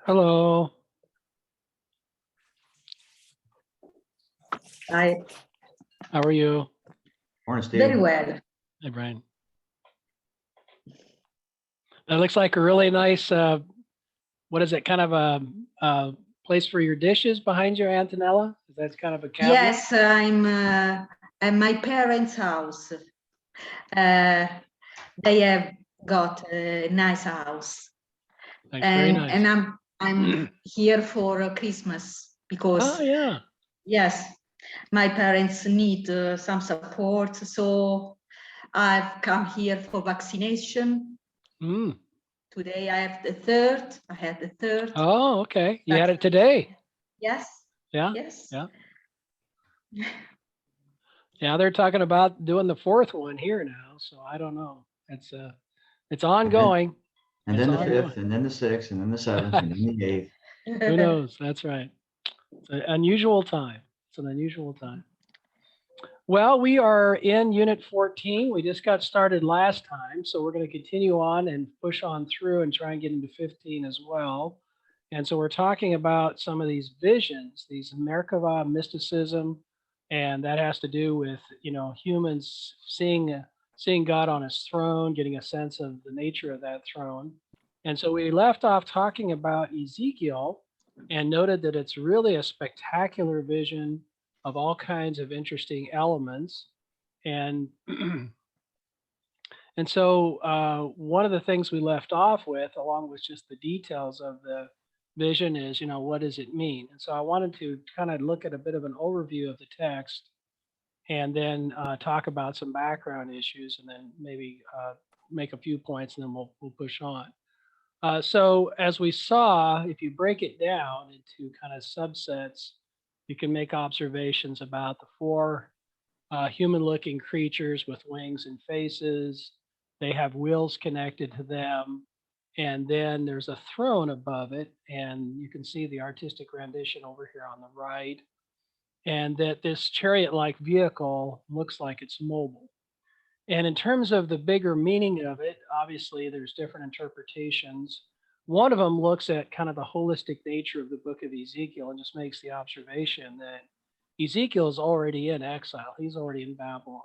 Hello. Hi. How are you? Morning, Steve. Very well. Hey, Brian. That looks like a really nice, what is it, kind of a place for your dishes behind you, Antonella? That's kind of a cabinet? Yes, I'm at my parents' house. They have got a nice house. That's very nice. And I'm here for Christmas because Oh, yeah. yes, my parents need some support, so I've come here for vaccination. Mm. Today I have the third. I had the third. Oh, okay. You had it today. Yes. Yeah. Yes. Yeah. Yeah, they're talking about doing the fourth one here now, so I don't know. It's ongoing. And It's then the ongoing. fifth, and then the sixth, and then the seventh, and then the eighth. Who knows? That's right. It's an unusual time. It's an unusual time. Well, we are in Unit 14. We just got started last time, so we're going to continue on and push on through and try and get into 15 as well. And so we're talking about some of these visions, these Merkava mysticism, and that has to do with, humans seeing God on his throne, getting a sense of the nature of that throne. And so we left off talking about Ezekiel and noted that it's really a spectacular vision of all kinds of interesting elements. And and so one of the things we left off with, along with just the details of the vision, is, what does it mean? And so I wanted to kind of look at a bit of an overview of the text and then talk about some background issues and then maybe make a few points and then we'll push on. So as we saw, if you break it down into kind of subsets, you can make observations about the four human-looking creatures with wings and faces. They have wheels connected to them. And then there's a throne above it. And you can see the artistic rendition over here on the right. And that this chariot-like vehicle looks like it's mobile. And in terms of the bigger meaning of it, obviously there's different interpretations. One of them looks at kind of the holistic nature of the book of Ezekiel and just makes the observation that Ezekiel is already in exile. He's already in Babylon.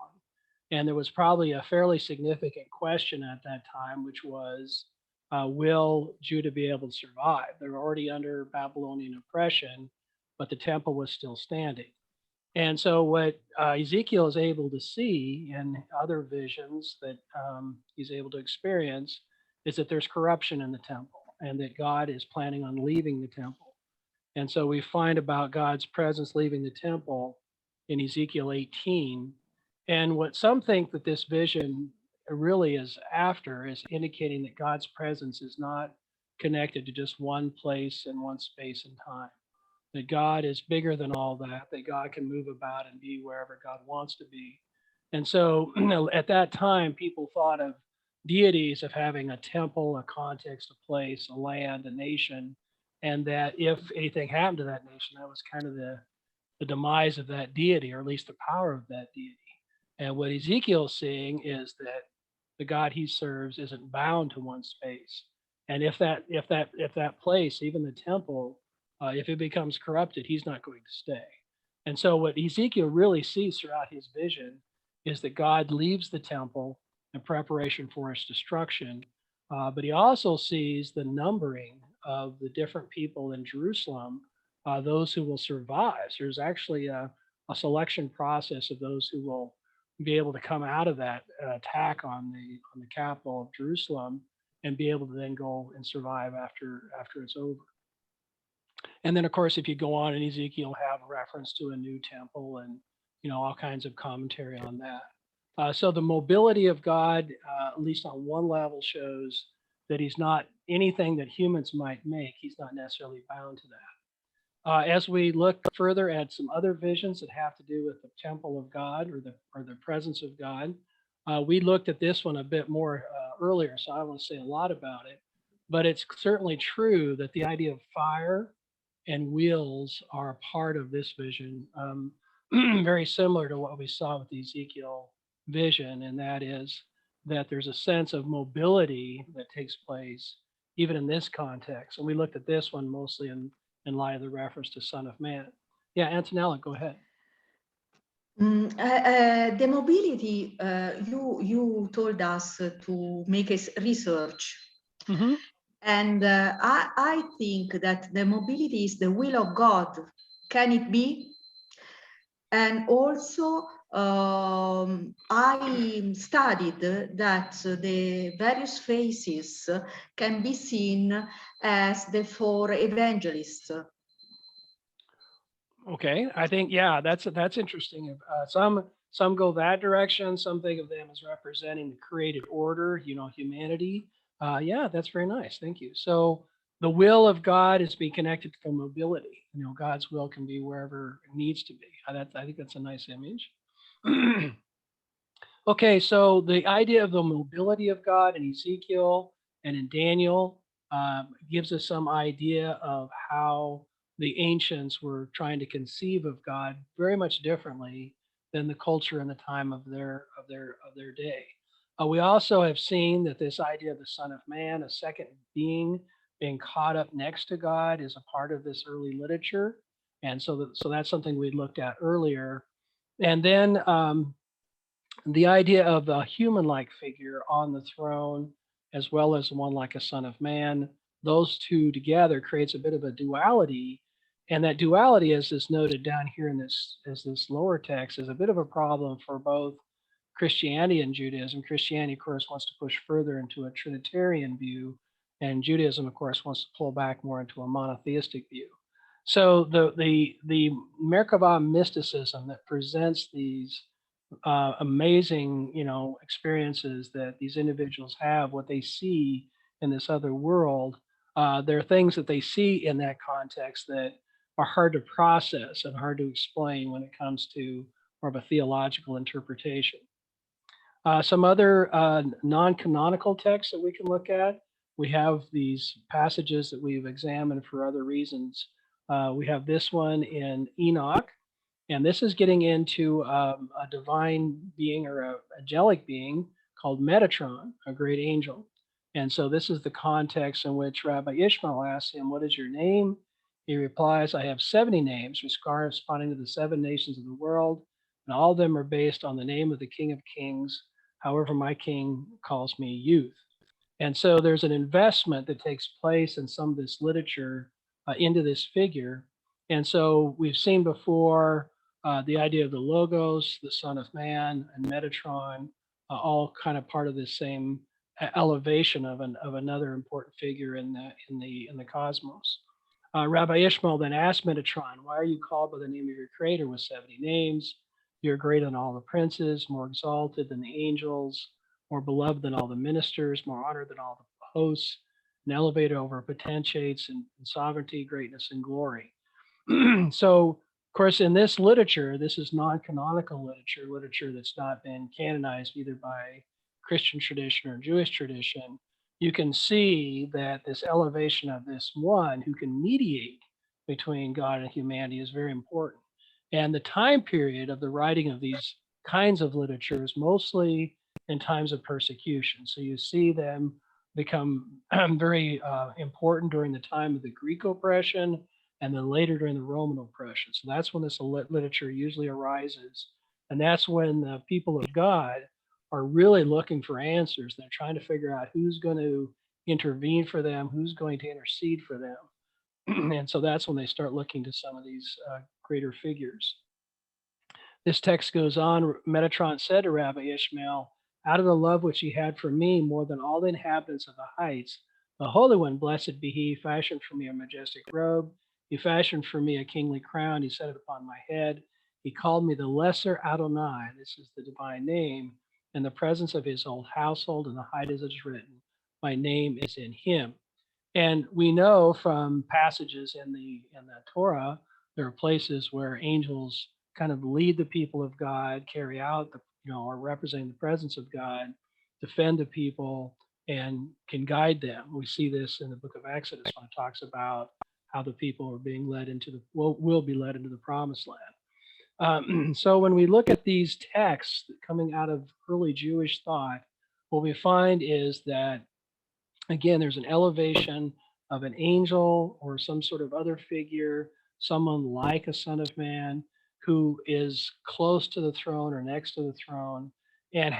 And there was probably a fairly significant question at that time, which was, will Judah be able to survive? They were already under Babylonian oppression, but the temple was still standing. And so what Ezekiel is able to see in other visions that he's able to experience is that there's corruption in the temple and that God is planning on leaving the temple. And so we find about God's presence leaving the temple in Ezekiel 18. And what some think that this vision really is after is indicating that God's presence is not connected to just one place and one space and time. That God is bigger than all that God can move about and be wherever God wants to be. And so at that time, people thought of deities of having a temple, a context, a place, a land, a nation, and that if anything happened to that nation, that was kind of the demise of that deity, or at least the power of that deity. And what Ezekiel's seeing is that the God he serves isn't bound to one space. And if that place, even the temple, if it becomes corrupted, he's not going to stay. And so what Ezekiel really sees throughout his vision is that God leaves the temple in preparation for its destruction. But he also sees the numbering of the different people in Jerusalem, those who will survive. So there's actually a selection process of those who will be able to come out of that attack on the capital of Jerusalem and be able to then go and survive after it's over. And then, of course, if you go on in Ezekiel, have a reference to a new temple and all kinds of commentary on that. So the mobility of God, at least on one level, shows that he's not anything that humans might make. He's not necessarily bound to that. As we look further at some other visions that have to do with the temple of God or the presence of God, we looked at this one a bit more earlier, so I don't want to say a lot about it. But it's certainly true that the idea of fire and wheels are a part of this vision, very similar to what we saw with the Ezekiel vision, and that is that there's a sense of mobility that takes place even in this context. And we looked at this one mostly in light of the reference to Son of Man. Yeah, Antonella, go ahead. The mobility, you told us to make a research. Mm-hmm. And I think that the mobility is the will of God. Can it be? And also, I studied that the various phases can be seen as the four evangelists. Okay, I think that's interesting. Some go that direction. Some think of them as representing the created order, humanity. Yeah, that's very nice. Thank you. So the will of God is being connected to mobility. God's will can be wherever it needs to be. I think that's a nice image. Okay, so the idea of the mobility of God in Ezekiel and in Daniel gives us some idea of how the ancients were trying to conceive of God very much differently than the culture and the time of their day. We also have seen that this idea of the Son of Man, a second being caught up next to God, is a part of this early literature, and so that's something we looked at earlier. And then the idea of a human-like figure on the throne, as well as one like a Son of Man, those two together creates a bit of a duality. And that duality, as is noted down here in this lower text, is a bit of a problem for both Christianity and Judaism. Christianity, of course, wants to push further into a Trinitarian view, and Judaism, of course, wants to pull back more into a monotheistic view. So the Merkabah mysticism that presents these amazing, experiences that these individuals have, what they see in this other world, there are things that they see in that context that are hard to process and hard to explain when it comes to more of a theological interpretation. Some other non-canonical texts that we can look at. We have these passages that we've examined for other reasons. We have this one in Enoch, and this is getting into a divine being or a angelic being called Metatron, a great angel. And so this is the context in which Rabbi Ishmael asks him, "What is your name?" He replies, "I have 70 names, corresponding to the 7 nations of the world, and all of them are based on the name of the King of Kings. However, my king calls me youth." And so there's an investment that takes place in some of this literature into this figure. And so we've seen before the idea of the Logos, the Son of Man, and Metatron, all kind of part of this same elevation of another important figure in the cosmos. Rabbi Ishmael then asked Metatron, "Why are you called by the name of your creator with 70 names? You're greater than all the princes, more exalted than the angels, more beloved than all the ministers, more honored than all the hosts, and elevated over potentates in sovereignty, greatness, and glory." So, of course, in this literature, this is non-canonical literature that's not been canonized either by Christian tradition or Jewish tradition. You can see that this elevation of this one who can mediate between God and humanity is very important. And the time period of the writing of these kinds of literature is mostly in times of persecution. So you see them become very important during the time of the Greek oppression, and then later during the Roman oppression. So that's when this literature usually arises. And that's when the people of God are really looking for answers. They're trying to figure out who's going to intervene for them, who's going to intercede for them. And so that's when they start looking to some of these greater figures. This text goes on. Metatron said to Rabbi Ishmael, out of the love which he had for me more than all the inhabitants of the heights, the Holy One, blessed be he, fashioned for me a majestic robe. He fashioned for me a kingly crown. He set it upon my head. He called me the lesser Adonai. This is the divine name. In the presence of his old household, in the height as it is written, my name is in him. And we know from passages in the Torah, there are places where angels kind of lead the people of God, carry out the, are representing the presence of God, defend the people, and can guide them. We see this in the book of Exodus when it talks about how the people are being led into will be led into the promised land. So when we look at these texts coming out of early Jewish thought, what we find is that, again, there's an elevation of an angel or some sort of other figure, someone like a son of man who is close to the throne or next to the throne and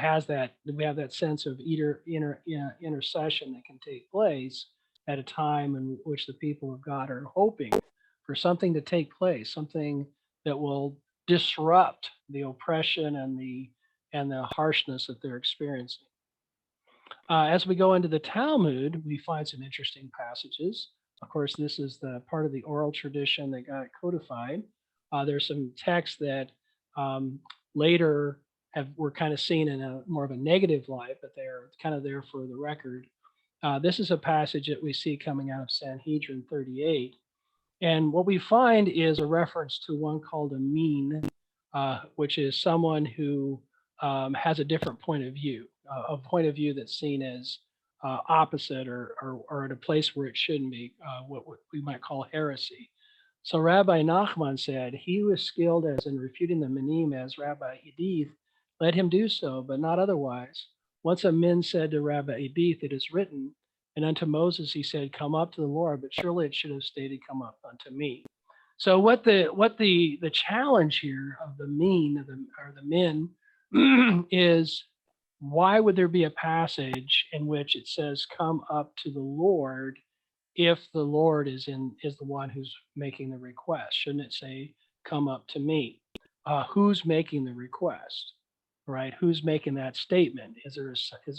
we have that sense of intercession that can take place at a time in which the people of God are hoping for something to take place, something that will disrupt the oppression and the harshness that they're experiencing. As we go into the Talmud, we find some interesting passages. Of course, this is the part of the oral tradition that got codified. There's some texts that later were kind of seen in a more of a negative light, but they're kind of there for the record. This is a passage that we see coming out of Sanhedrin 38. And what we find is a reference to one called a mean, which is someone who has a different point of view, a point of view that's seen as opposite or at a place where it shouldn't be, what we might call heresy. So Rabbi Nachman said, he who is skilled as in refuting the Minim as Rabbi Edith, let him do so, but not otherwise. Once a min said to Rabbi Edith, it is written, and unto Moses he said, come up to the Lord, but surely it should have stated, come up unto me. So what the challenge here of the mean or the min is, why would there be a passage in which it says come up to the Lord if the Lord is the one who's making the request? Shouldn't it say come up to me? Who's making the request? Right? Who's making that statement? Is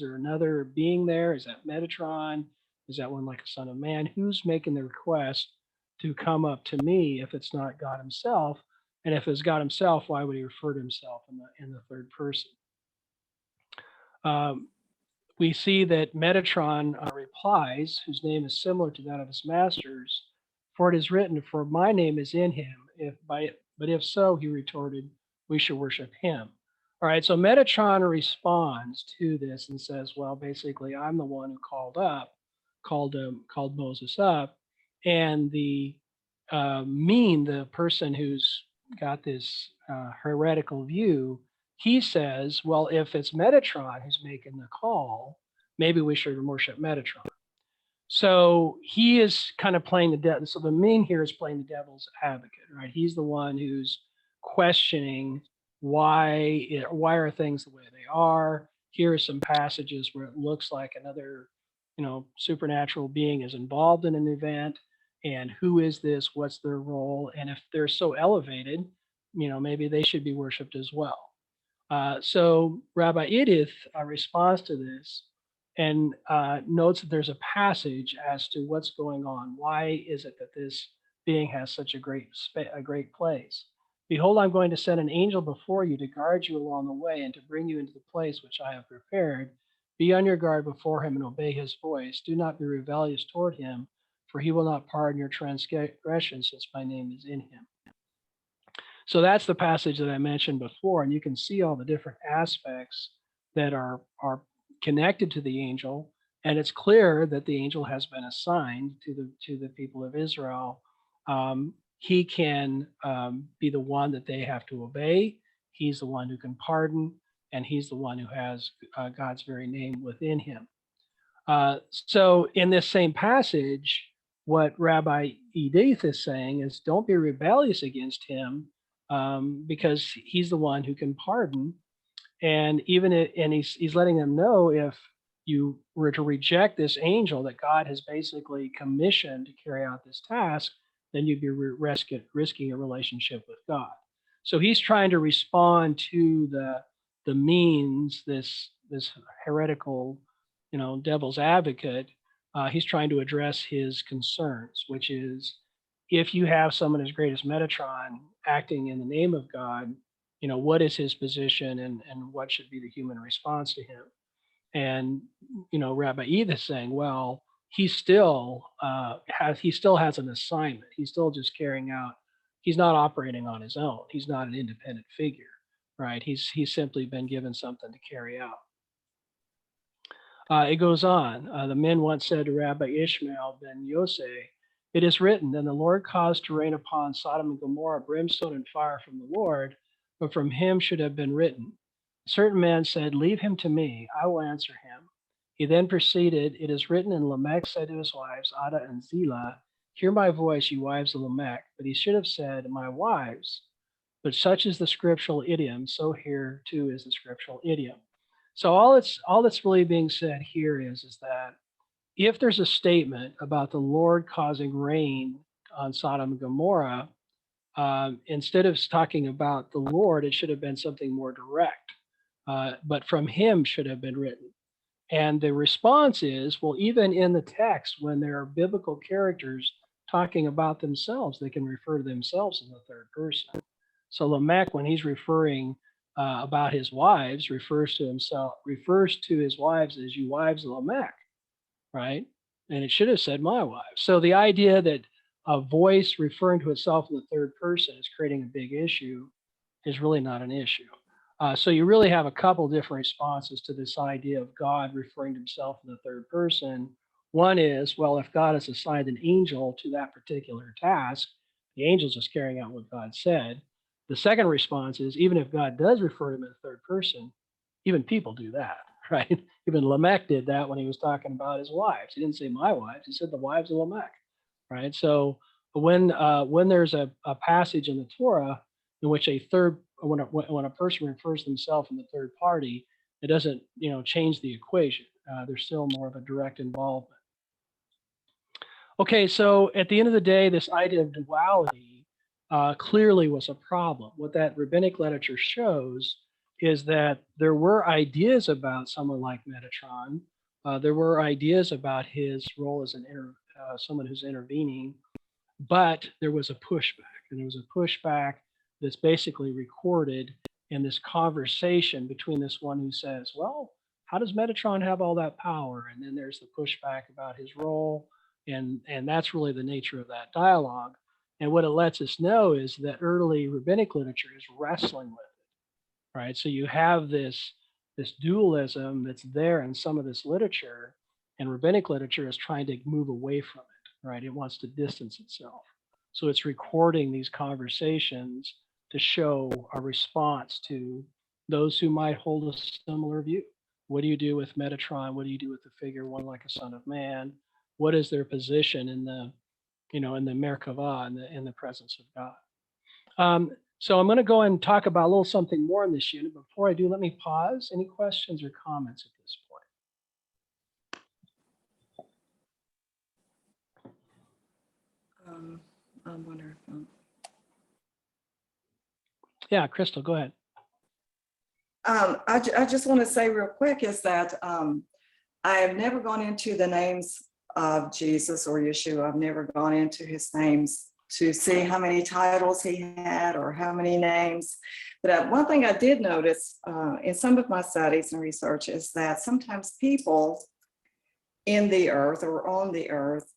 there another being there? Is that Metatron? Is that one like a son of man? Who's making the request to come up to me if it's not God himself? And if it's God himself, why would he refer to himself in the third person? We see that Metatron replies, whose name is similar to that of his master's, for it is written, for my name is in him. But if so, he retorted, we should worship him. All right, so Metatron responds to this and says, well, basically, I'm the one who called Moses up, and the the person who's got this heretical view, he says, well, if it's Metatron who's making the call, maybe we should worship Metatron. So he is kind of playing the devil. So the mean here is playing the devil's advocate, right? He's the one who's questioning why are things the way they are. Here are some passages where it looks like another, supernatural being is involved in an event, and who is this? What's their role? And if they're so elevated, maybe they should be worshipped as well. So Rabbi Edith responds to this and notes that there's a passage as to what's going on. Why is it that this being has such a great place? Behold, I'm going to send an angel before you to guard you along the way and to bring you into the place which I have prepared. Be on your guard before him and obey his voice. Do not be rebellious toward him, for he will not pardon your transgression, since my name is in him. So that's the passage that I mentioned before, and you can see all the different aspects that are connected to the angel, and it's clear that the angel has been assigned to the people of Israel. He can be the one that they have to obey. He's the one who can pardon, and he's the one who has God's very name within him. So in this same passage, what Rabbi Edith is saying is, don't be rebellious against him, because he's the one who can pardon. And he's letting them know, if you were to reject this angel that God has basically commissioned to carry out this task, then you'd be risking a relationship with God. So he's trying to respond to the means, this heretical, devil's advocate. He's trying to address his concerns, which is if you have someone as great as Metatron acting in the name of God, what is his position and what should be the human response to him? And Rabbi Eve is saying, well, he still has an assignment. He's still just carrying out. He's not operating on his own. He's not an independent figure, right? He's simply been given something to carry out. It goes on. The men once said to Rabbi Ishmael ben Yosei, "It is written, then the Lord caused to rain upon Sodom and Gomorrah brimstone and fire from the Lord, but from him should have been written." A certain man said, "Leave him to me, I will answer him." He then proceeded, "It is written, and Lamech said to his wives, Ada and Zillah, hear my voice, you wives of Lamech." But he should have said, "My wives." But such is the scriptural idiom, so here too is the scriptural idiom. So all that's really being said here is that if there's a statement about the Lord causing rain on Sodom and Gomorrah, instead of talking about the Lord, it should have been something more direct. But from him should have been written. And the response is, well, even in the text, when there are biblical characters talking about themselves, they can refer to themselves in the third person. So Lamech, when he's referring about his wives, refers to his wives as "you wives of Lamech," right? And it should have said "my wives." So the idea that a voice referring to itself in the third person is creating a big issue is really not an issue. So you really have a couple different responses to this idea of God referring to himself in the third person. One is, well, if God has assigned an angel to that particular task, the angel's just carrying out what God said. The second response is, even if God does refer to him in the third person, even people do that, right? Even Lamech did that when he was talking about his wives. He didn't say "my wives," he said "the wives of Lamech," right? So when there's a passage in the Torah in which when a person refers to themselves in the third party, it doesn't change the equation. There's still more of a direct involvement. Okay, so at the end of the day, this idea of duality clearly was a problem. What that rabbinic literature shows is that there were ideas about someone like Metatron. There were ideas about his role as someone who's intervening, but there was a pushback, and there was a pushback that's basically recorded in this conversation between this one who says, well, how does Metatron have all that power? And then there's the pushback about his role. And that's really the nature of that dialogue. And what it lets us know is that early rabbinic literature is wrestling with it, right? So you have this dualism that's there in some of this literature, and rabbinic literature is trying to move away from it, right? It wants to distance itself. So it's recording these conversations to show a response to those who might hold a similar view. What do you do with Metatron? What do you do with the figure one like a son of man? What is their position in the Merkavah, in the presence of God? So I'm going to go and talk about a little something more in this unit. Before I do, let me pause. Any questions or comments at this point? I wonder if Yeah, Crystal, go ahead. I just want to say real quick is that I have never gone into the names of Jesus or Yeshua. I've never gone into his names to see how many titles he had or how many names. But one thing I did notice in some of my studies and research is that sometimes people in the earth or on the earth,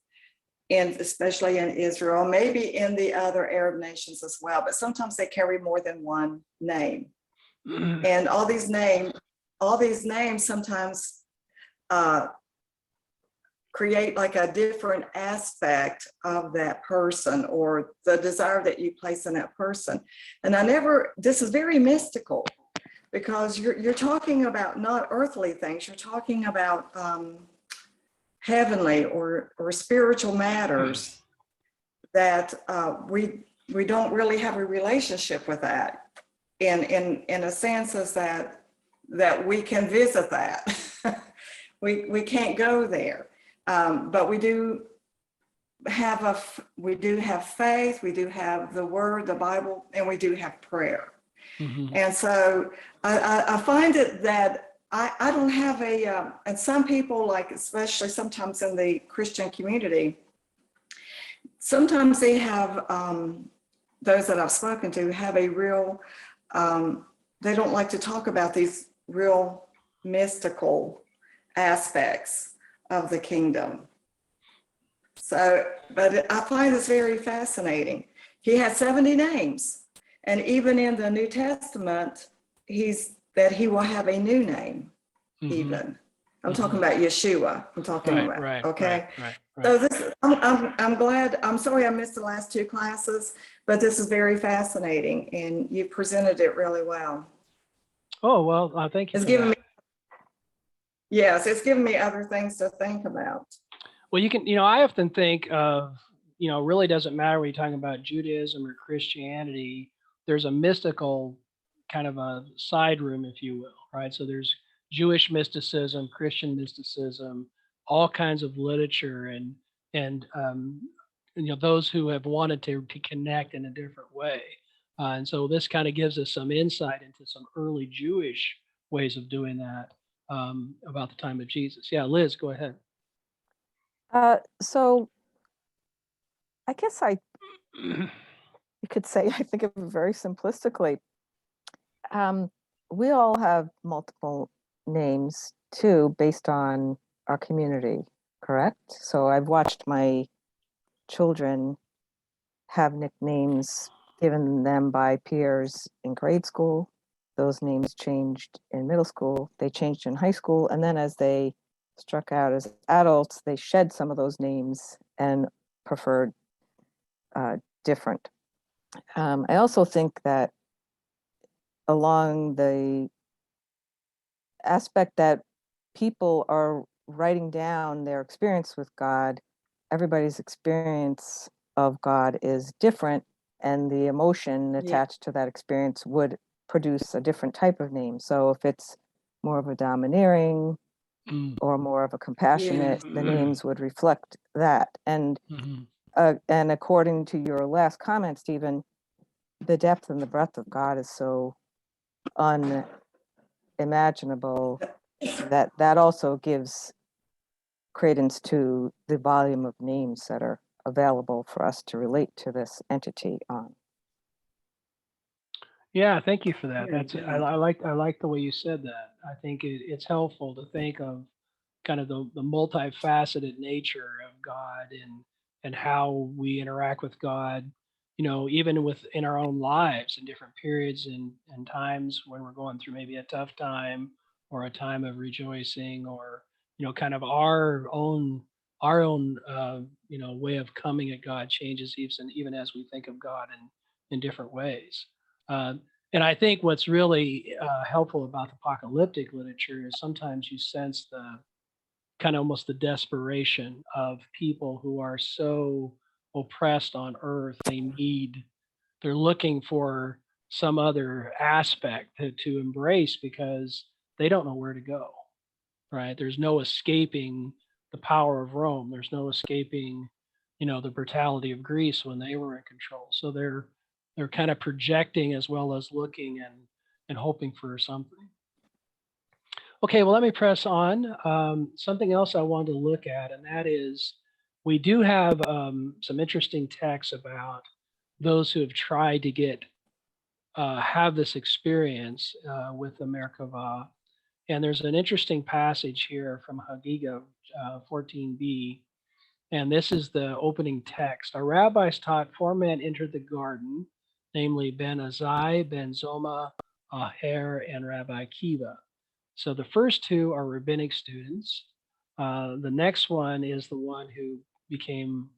and especially in Israel, maybe in the other Arab nations as well, but sometimes they carry more than one name. And all these names sometimes create like a different aspect of that person or the desire that you place in that person. And this is very mystical because you're talking about not earthly things, you're talking about heavenly or spiritual matters that we don't really have a relationship with that. In a sense is that we can visit that. we can't go there, but we do we do have faith, we do have the word, the Bible, and we do have prayer. Mhm. And so I find it that I don't have and some people, like, especially sometimes in the Christian community, sometimes they have, those that I've spoken to have a real, they don't like to talk about these real mystical aspects of the kingdom. So, but I find this very fascinating. He had 70 names. And even in the New Testament, that he will have a new name, Mhm. even. I'm talking about Yeshua. I'm talking Right, about, right, okay? right. So I'm glad, I'm sorry I missed the last two classes, but this is very fascinating and you presented it really well. Oh, well, thank you It's for given that. me, yes, it's given me other things to think about. Well, I often think of, really doesn't matter when you're talking about Judaism or Christianity, there's a mystical kind of a side room, if you will, right? So there's Jewish mysticism, Christian mysticism, all kinds of literature and those who have wanted to connect in a different way. And so this kind of gives us some insight into some early Jewish ways of doing that about the time of Jesus. Yeah, Liz, go ahead. So I guess you could say, I think of it very simplistically. We all have multiple names too, based on our community, correct? So I've watched my children have nicknames given them by peers in grade school. Those names changed in middle school, they changed in high school, and then as they struck out as adults, they shed some of those names and preferred different. I also think that along the aspect that people are writing down their experience with God, everybody's experience of God is different, and the emotion Yeah. attached to that experience would produce a different type of name. So if it's more of a domineering Mm, or more of a compassionate, the names would reflect that. mhm. And according to your last comment, Stephen, the depth and the breadth of God is so unimaginable that also gives credence to the volume of names that are available for us to relate to this entity on. Yeah, thank you for that. Very That's good. I like the way you said that. I think it's helpful to think of kind of the multifaceted nature of God and how we interact with God, even within our own lives in different periods and times when we're going through maybe a tough time or a time of rejoicing or kind of our own way of coming at God changes even as we think of God in different ways. Uh, and I think what's really helpful about the apocalyptic literature is sometimes you sense the kind of almost the desperation of people who are so oppressed on earth. They're looking for some other aspect to embrace because they don't know where to go, right? There's no escaping the power of Rome. There's no escaping, the brutality of Greece when they were in control. So they're kind of projecting as well as looking and hoping for something. Okay, well, let me press on. Something else I wanted to look at, and that is we do have some interesting texts about those who have tried to have this experience with the Merkava. And there's an interesting passage here from Hagiga 14b, and this is the opening text. Our rabbis taught 4 men entered the garden, namely Ben Azai, Ben Zoma, Aher, and Rabbi Kiva. So the first two are rabbinic students. The next one is the one who became,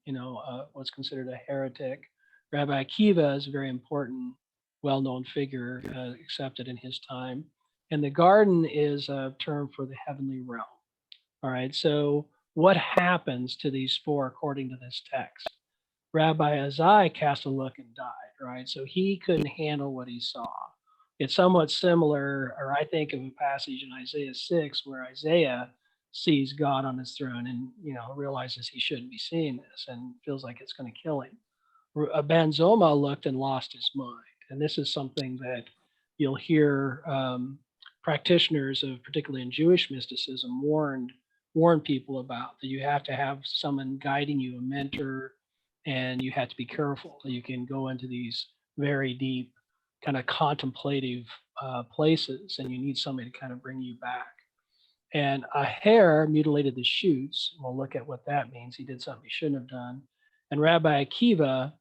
what's considered a heretic. Rabbi Akiva is a very important, well-known figure, accepted in his time. And the garden is a term for the heavenly realm. All right. So what happens to these four according to this text? Rabbi Azai cast a look and died, right? So he couldn't handle what he saw. It's somewhat similar, or I think of a passage in Isaiah 6 where Isaiah sees God on his throne and, realizes he shouldn't be seeing this and feels like it's going to kill him. Banzoma looked and lost his mind. And this is something that you'll hear practitioners of, particularly in Jewish mysticism, warn people about, that you have to have someone guiding you, a mentor, and you have to be careful. You can go into these very deep, kind of contemplative places, and you need somebody to kind of bring you back. And a hare mutilated the shoots. We'll look at what that means. He did something he shouldn't have done. And Rabbi Akiva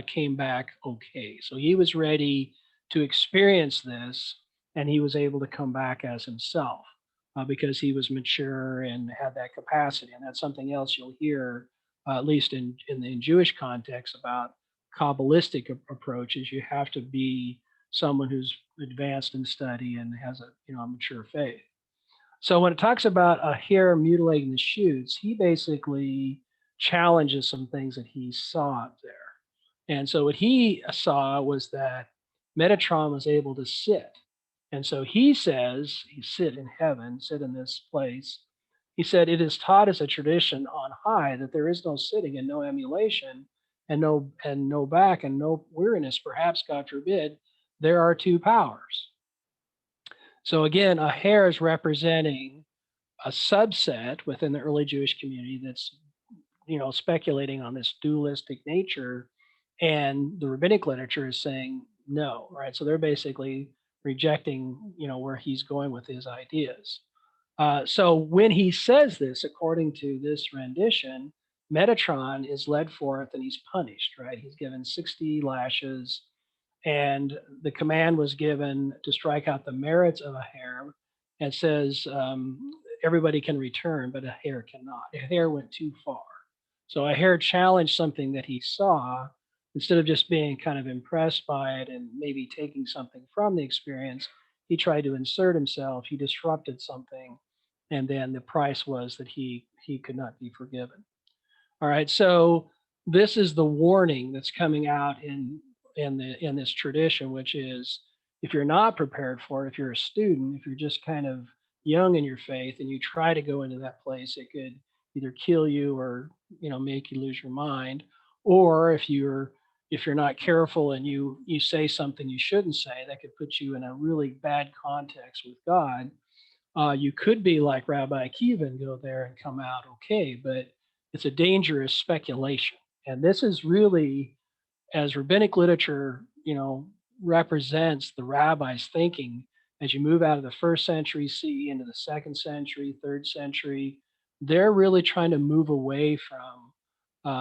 came back okay. So he was ready to experience this, and he was able to come back as himself because he was mature and had that capacity. And that's something else you'll hear, at least in Jewish context, about Kabbalistic approaches. You have to be someone who's advanced in study and has a mature faith. So when it talks about a hare mutilating the shoots, he basically challenges some things that he saw up there. And so what he saw was that Metatron was able to sit. And so he says, he sit in heaven, sit in this place. He said, it is taught as a tradition on high that there is no sitting and no emulation and no back and no weariness. Perhaps, God forbid, there are two powers. So again, a hare is representing a subset within the early Jewish community that's, speculating on this dualistic nature, and the rabbinic literature is saying no, right? So they're basically rejecting, where he's going with his ideas. So when he says this, according to this rendition, Metatron is led forth and he's punished, right? He's given 60 lashes, and the command was given to strike out the merits of a hare, and says everybody can return, but a hare cannot. A hare went too far. So a hare challenged something that he saw. Instead of just being kind of impressed by it and maybe taking something from the experience, he tried to insert himself. He disrupted something, and then the price was that he could not be forgiven. All right, so this is the warning that's coming out in this tradition, which is, if you're not prepared for it, if you're a student, if you're just kind of young in your faith and you try to go into that place, it could either kill you or make you lose your mind. Or if you're not careful and you say something you shouldn't say, that could put you in a really bad context with God. You could be like Rabbi Akiva and go there and come out okay, but it's a dangerous speculation. And this is really, as rabbinic literature, represents the rabbis' thinking as you move out of the first century CE into the second century, third century. They're really trying to move away from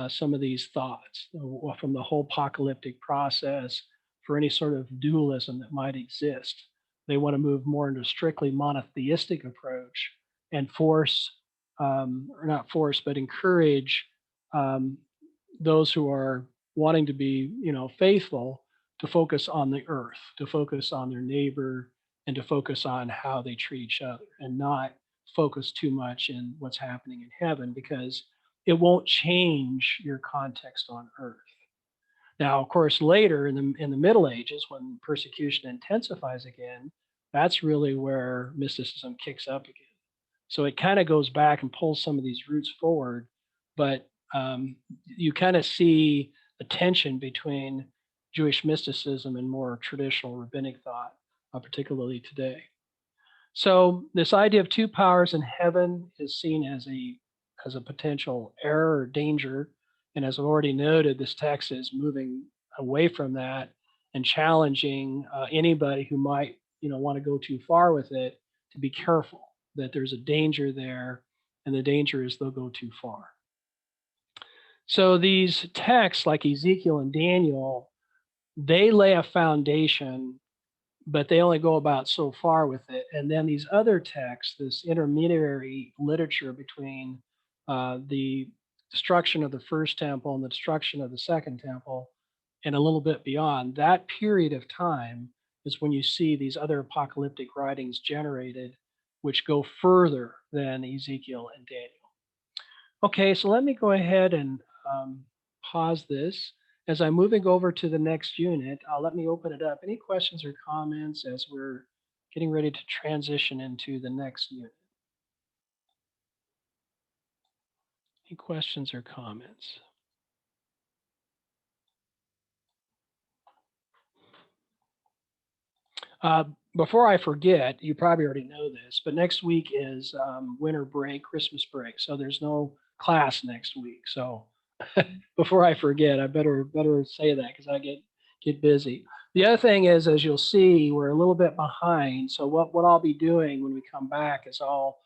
some of these thoughts, from the whole apocalyptic process, for any sort of dualism that might exist. They want to move more into a strictly monotheistic approach and encourage those who are wanting to be, faithful, to focus on the earth, to focus on their neighbor, and to focus on how they treat each other, and not focus too much in what's happening in heaven, because it won't change your context on earth. Now, of course, later in the Middle Ages, when persecution intensifies again, that's really where mysticism kicks up again. So it kind of goes back and pulls some of these roots forward, but you kind of see the tension between Jewish mysticism and more traditional rabbinic thought, particularly today. So this idea of two powers in heaven is seen as a potential error or danger. And as I've already noted, this text is moving away from that and challenging anybody who might want to go too far with it to be careful, that there's a danger there, and the danger is they'll go too far. So these texts like Ezekiel and Daniel, they lay a foundation, but they only go about so far with it. And then these other texts, this intermediary literature between the destruction of the first temple and the destruction of the second temple, and a little bit beyond, that period of time is when you see these other apocalyptic writings generated, which go further than Ezekiel and Daniel. Okay, so let me go ahead and pause this. As I'm moving over to the next unit, let me open it up. Any questions or comments as we're getting ready to transition into the next unit? Any questions or comments? Before I forget, you probably already know this, but next week is winter break, Christmas break. So there's no class next week. So before I forget, I better say that because I get busy. The other thing is, as you'll see, we're a little bit behind. So what I'll be doing when we come back is I'll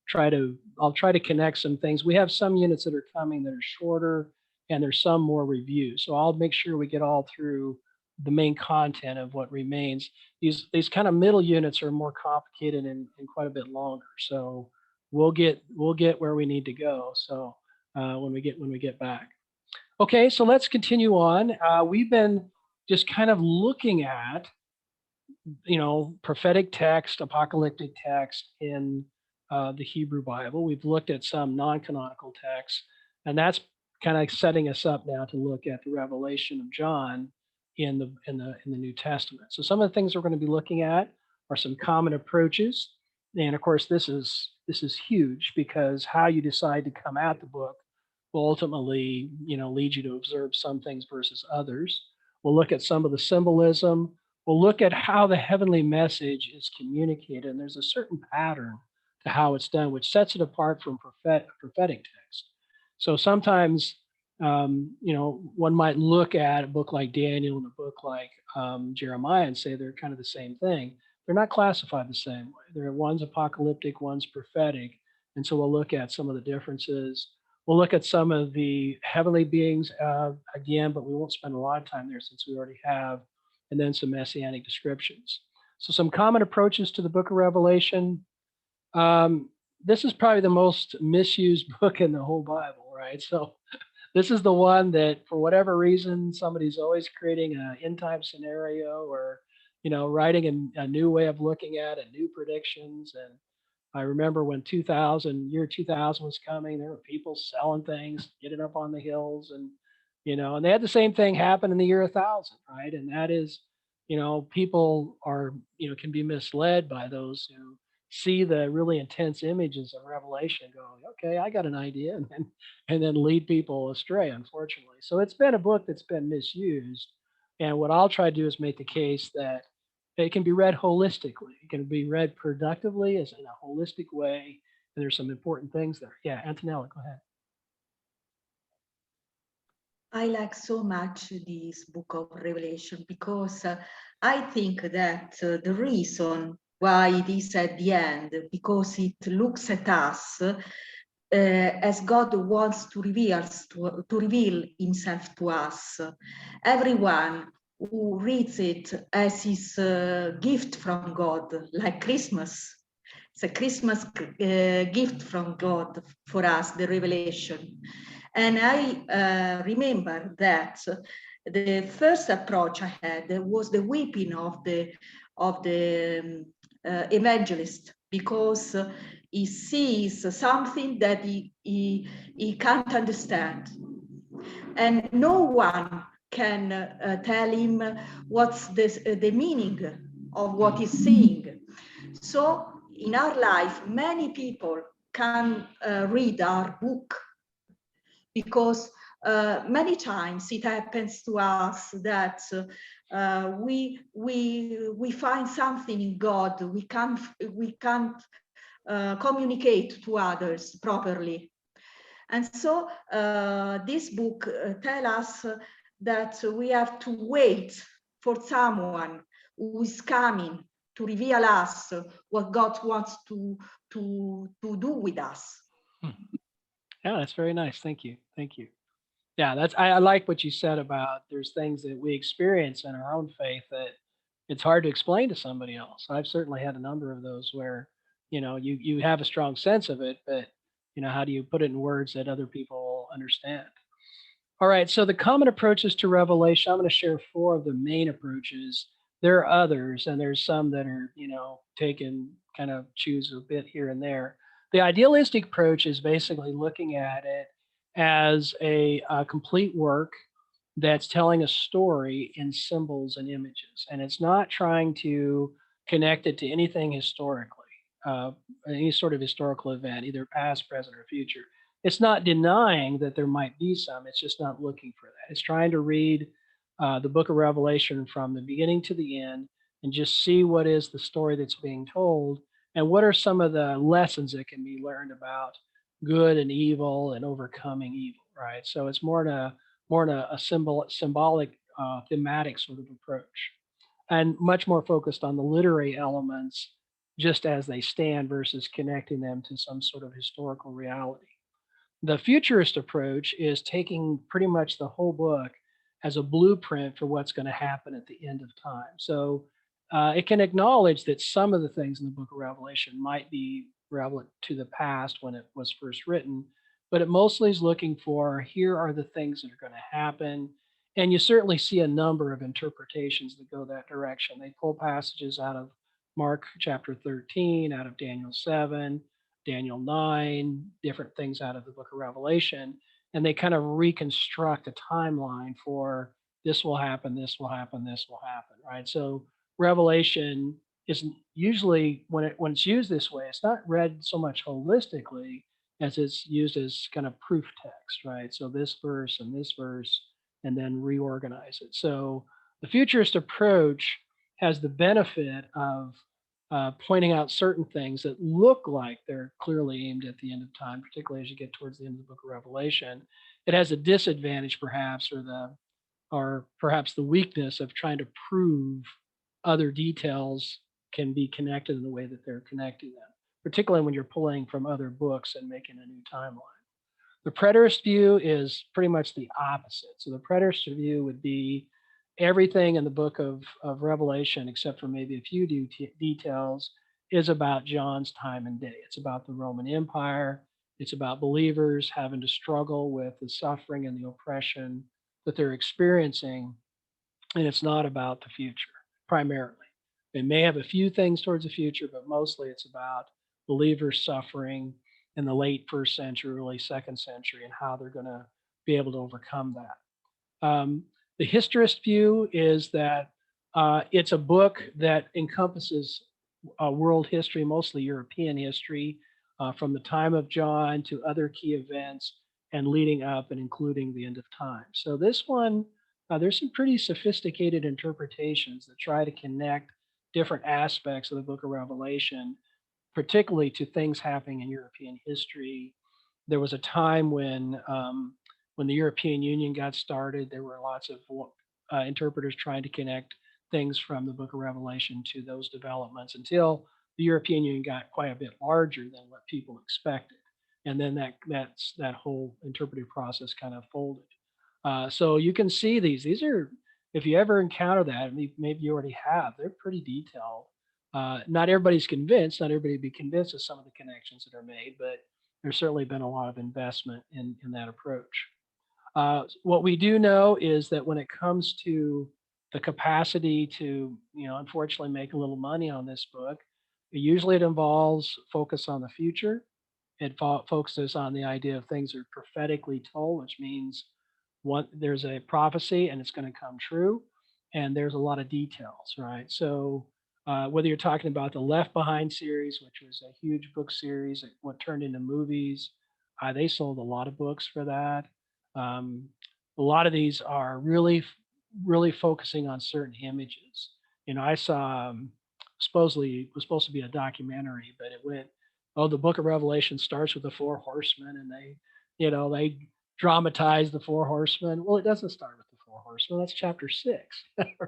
try to connect some things. We have some units that are coming that are shorter, and there's some more reviews. So I'll make sure we get all through the main content of what remains. These kind of middle units are more complicated and quite a bit longer. So we'll get where we need to go. So when we get back. Okay, so let's continue on. We've been just kind of looking at, prophetic text, apocalyptic text in the Hebrew Bible. We've looked at some non-canonical texts, and that's kind of setting us up now to look at the revelation of John in the New Testament. So some of the things we're going to be looking at are some common approaches, and of course this is huge because how you decide to come at the book will ultimately, lead you to observe some things versus others. We'll look at some of the symbolism. We'll look at how the heavenly message is communicated, and there's a certain pattern to how it's done, which sets it apart from prophetic text. So sometimes, one might look at a book like Daniel and a book like Jeremiah and say they're kind of the same thing. They're not classified the same way. One's apocalyptic, one's prophetic, and so we'll look at some of the differences. We'll look at some of the heavenly beings again, but we won't spend a lot of time there since we already have, and then some messianic descriptions. So some common approaches to the book of Revelation. This is probably the most misused book in the whole Bible, right? So this is the one that, for whatever reason, somebody's always creating an end time scenario or, writing a new way of looking at it, new predictions. And I remember when year 2000 was coming, there were people selling things, getting up on the hills, and and they had the same thing happen in the year 1000, right? And that is, people are, can be misled by those who see the really intense images of Revelation, going, okay, I got an idea, and then lead people astray, unfortunately. So it's been a book that's been misused. And what I'll try to do is make the case that it can be read holistically. It can be read productively as in a holistic way. And there's some important things there. Yeah, Antonella, go ahead. I like so much this book of Revelation because I think that the reason why it is at the end, because it looks at us as God wants to reveal himself to us. Everyone who reads it as his gift from God, like Christmas. It's a Christmas gift from God for us, the revelation. And I remember that the first approach I had was the weeping of the evangelist, because he sees something that he can't understand, and no one can tell him what's the meaning of what he's seeing. So in our life, many people can read our book, because many times it happens to us that we find something in God we can't communicate to others properly. And so this book tells us that we have to wait for someone who is coming to reveal us what God wants to do with us. Yeah, that's very nice. Thank you. Thank you. Yeah, I like what you said about there's things that we experience in our own faith that it's hard to explain to somebody else. I've certainly had a number of those where, you have a strong sense of it, but how do you put it in words that other people understand? All right, so the common approaches to Revelation, I'm going to share 4 of the main approaches. There are others, and there's some that are, taken kind of choose a bit here and there. The idealistic approach is basically looking at it as a complete work that's telling a story in symbols and images, and it's not trying to connect it to anything historically, any sort of historical event, either past, present, or future. it's not denying that there might be some. It's just not looking for that. It's trying to read the book of Revelation from the beginning to the end and just see what is the story that's being told and what are some of the lessons that can be learned about good and evil and overcoming evil, right? So it's more in a symbolic, thematic sort of approach, and much more focused on the literary elements just as they stand versus connecting them to some sort of historical reality. The futurist approach is taking pretty much the whole book as a blueprint for what's going to happen at the end of time. So it can acknowledge that some of the things in the book of Revelation might be relevant to the past when it was first written, but it mostly is looking for here are the things that are going to happen. And you certainly see a number of interpretations that go that direction. They pull passages out of Mark chapter 13, out of Daniel 7, Daniel 9, different things out of the book of Revelation, and they kind of reconstruct a timeline for this will happen, this will happen, this will happen, right? So Revelation is usually when it's used this way, it's not read so much holistically as it's used as kind of proof text, right? So this verse, and then reorganize it. So the futurist approach has the benefit of pointing out certain things that look like they're clearly aimed at the end of time, particularly as you get towards the end of the book of Revelation. It has a disadvantage, perhaps, or perhaps the weakness of trying to prove other details can be connected in the way that they're connecting them, particularly when you're pulling from other books and making a new timeline. The preterist view is pretty much the opposite. So the preterist view would be everything in the book of Revelation, except for maybe a few details, is about John's time and day. It's about the Roman Empire. It's about believers having to struggle with the suffering and the oppression that they're experiencing. And it's not about the future primarily. It may have a few things towards the future, but mostly it's about believers suffering in the late first century, early second century, and how they're going to be able to overcome that. The historist view is that it's a book that encompasses world history, mostly European history, from the time of John to other key events and leading up and including the end of time. So this one, there's some pretty sophisticated interpretations that try to connect different aspects of the book of Revelation, particularly to things happening in European history. There was a time when the European Union got started, there were lots of interpreters trying to connect things from the book of Revelation to those developments until the European Union got quite a bit larger than what people expected. And then that whole interpretive process kind of folded. So you can see these are, if you ever encounter that, maybe you already have, they're pretty detailed. Not everybody's convinced, not everybody would be convinced of some of the connections that are made, but there's certainly been a lot of investment in that approach. What we do know is that when it comes to the capacity to, unfortunately make a little money on this book, usually it involves focus on the future. It focuses on the idea of things that are prophetically told, which means there's a prophecy and it's going to come true, and there's a lot of details, right? So whether you're talking about the Left Behind series, which was a huge book series, what turned into movies, they sold a lot of books for that. Um, a lot of these are really focusing on certain images. I saw supposedly it was supposed to be a documentary, but it went, oh, the Book of Revelation starts with the four horsemen, and they dramatize the four horsemen. Well, it doesn't start with the four horsemen. That's chapter 6,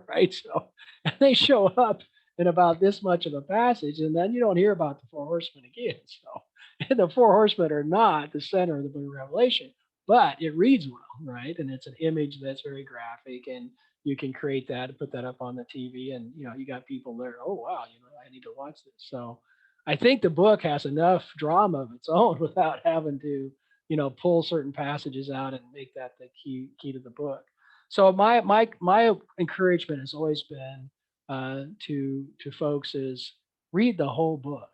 right? So and they show up in about this much of a passage, and then you don't hear about the four horsemen again. So and the four horsemen are not the center of the Book of Revelation, but it reads well, right? And it's an image that's very graphic, and you can create that and put that up on the TV, and you got people there. Oh wow, I need to watch this. So I think the book has enough drama of its own without having to, pull certain passages out and make that the key to the book. So my encouragement has always been to folks is read the whole book.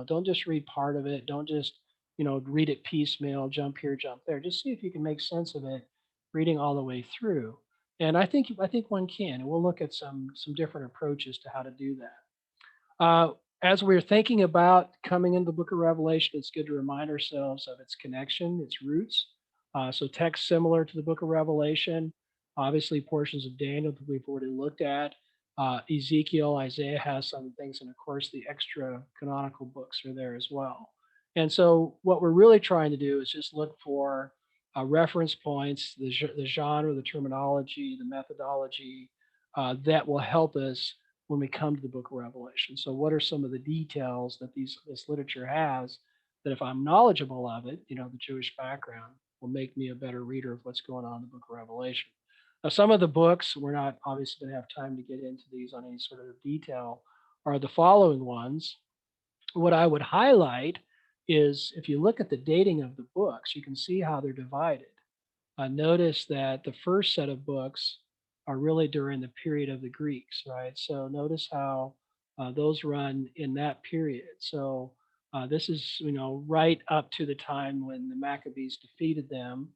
Don't just read part of it. Don't just read it piecemeal, jump here, jump there. Just see if you can make sense of it, reading all the way through. And I think one can. And we'll look at some different approaches to how to do that. as we're thinking about coming into the book of Revelation, it's good to remind ourselves of its connection, its roots. So texts similar to the book of Revelation, obviously portions of Daniel that we've already looked at. Ezekiel, Isaiah has some things, and of course the extra canonical books are there as well. And so what we're really trying to do is just look for reference points, the genre, the terminology, the methodology that will help us when we come to the book of Revelation. So what are some of the details that this literature has that if I'm knowledgeable of it, the Jewish background will make me a better reader of what's going on in the book of Revelation. Now, some of the books, we're not obviously going to have time to get into these on any sort of detail, are the following ones. What I would highlight is if you look at the dating of the books, you can see how they're divided. Notice that the first set of books are really during the period of the Greeks, right? So notice how those run in that period. So this is, right up to the time when the Maccabees defeated them.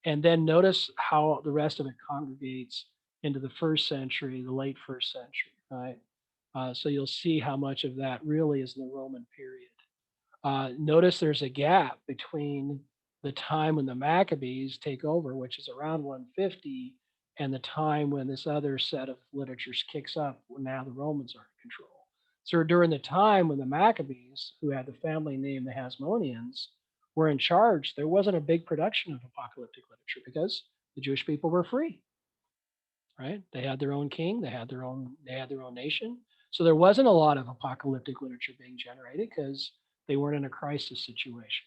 And then notice how the rest of it congregates into the first century, the late first century, right? So you'll see how much of that really is the Roman period. Notice there's a gap between the time when the Maccabees take over, which is around 150, and the time when this other set of literatures kicks up, when now the Romans are in control. So during the time when the Maccabees, who had the family name the Hasmoneans, were in charge, there wasn't a big production of apocalyptic literature because the Jewish people were free, right? They had their own king, they had their own nation. So there wasn't a lot of apocalyptic literature being generated because they weren't in a crisis situation.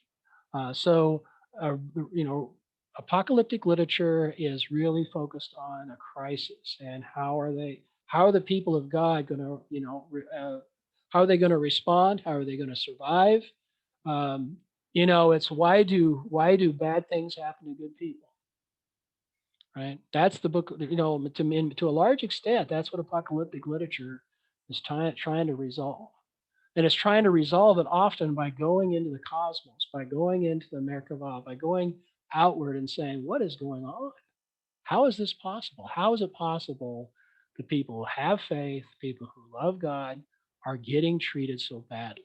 Apocalyptic literature is really focused on a crisis and how are the people of God going to, how are they going to respond? How are they going to survive? It's why do bad things happen to good people? Right? That's the book, to a large extent, that's what apocalyptic literature is trying to resolve. And it's trying to resolve it often by going into the cosmos, by going into the Merkavah, by going outward and saying, what is going on? How is this possible? How is it possible the people who have faith, people who love God, are getting treated so badly?